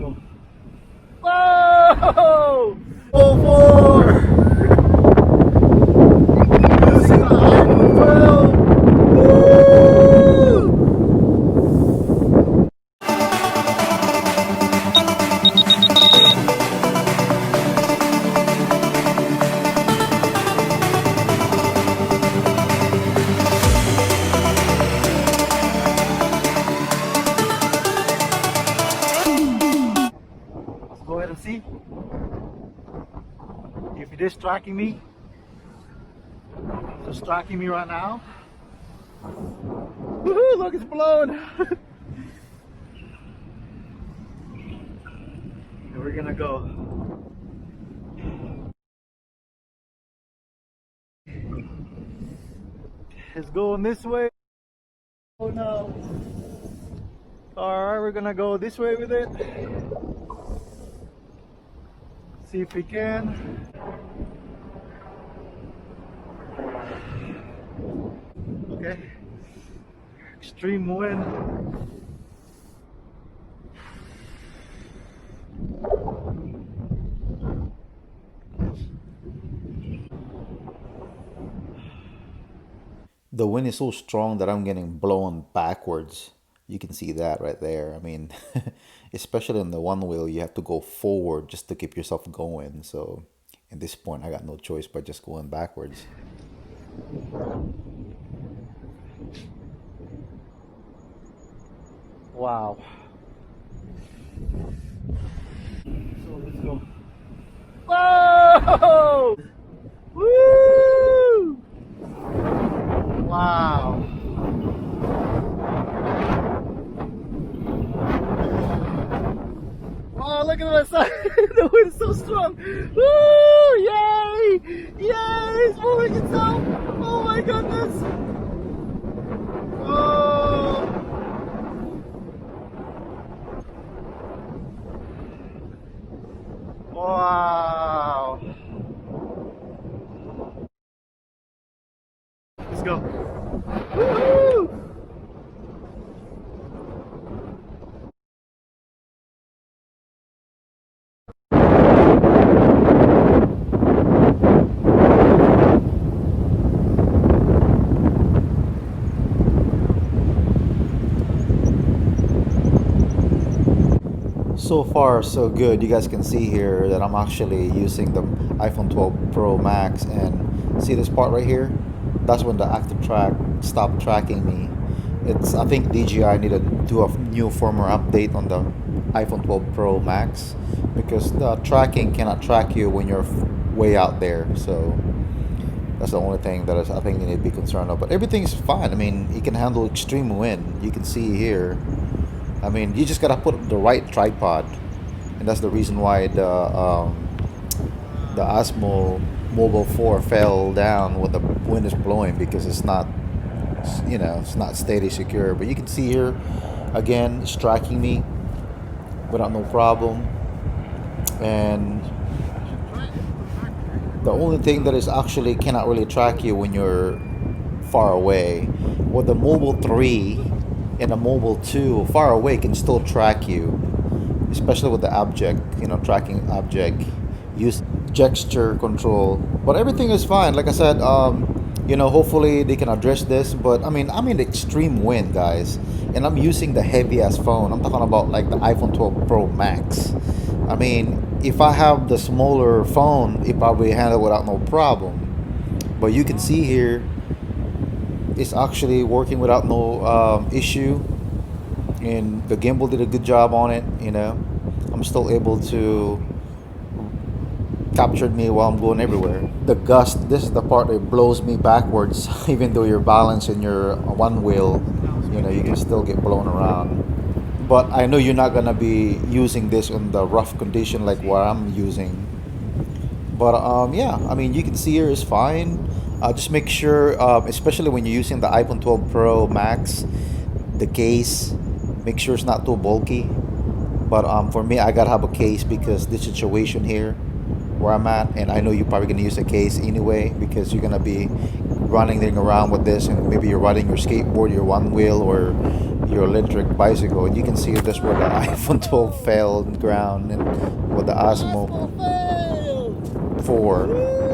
go. Whoa! Oh, four! Using the iPhone 12. Woo! Let's go ahead and see if it is tracking me. It's tracking me right now. Woohoo! Look, it's blown. And we're gonna go. It's going this way. Oh no. Alright, we're gonna go this way with it. See if we can. Okay. Extreme wind. The wind is so strong that I'm getting blown backwards. You can see that right there. I mean, especially in the one wheel, you have to go forward just to keep yourself going. So at this point, I got no choice but just going backwards. Wow. So let's go. Whoa! Woo! Wow. Oh, look at my side. The wind is so strong. Woo! Yay! Yay! It's moving itself. Oh my goodness. Oh. Wow. Let's go. Woo-hoo! So far, so good. You guys can see here that I'm actually using the iPhone 12 Pro Max, and see this part right here? That's when the active track stopped tracking me. I think DJI needed to do a new firmware update on the iPhone 12 Pro Max, because the tracking cannot track you when you're way out there. So that's the only thing that I think they need to be concerned of. But everything's fine. I mean, it can handle extreme wind. You can see here. I mean, you just gotta put the right tripod, and that's the reason why the Osmo Mobile 4 fell down when the wind is blowing, because it's not, it's not steady, secure. But you can see here, again, it's tracking me without no problem. And the only thing that is actually cannot really track you when you're far away, with the Mobile 3 and a Mobile 2 far away can still track you, especially with the object, tracking object, use gesture control. But everything is fine. Like I said, hopefully they can address this. But I mean, I'm in extreme wind, guys, and I'm using the heaviest phone. I'm talking about like the iPhone 12 Pro Max. I mean, if I have the smaller phone, it probably handle without no problem. But you can see here, it's actually working without no issue, and the gimbal did a good job on it. I'm still able to capture me while I'm going everywhere. The gust, this is the part that blows me backwards. Even though you're balanced in your one wheel, you can still get blown around. But I know you're not gonna be using this in the rough condition like what I'm using. But yeah, I mean, you can see here is fine. Just make sure, especially when you're using the iPhone 12 Pro Max, the case, make sure it's not too bulky. But for me, I gotta have a case because this situation here where I'm at, and I know you're probably gonna use a case anyway, because you're gonna be running around with this, and maybe you're riding your skateboard, your one wheel, or your electric bicycle. And you can see this where the iPhone 12 fell on the ground and with the Osmo Osmo failed. 4. Woo!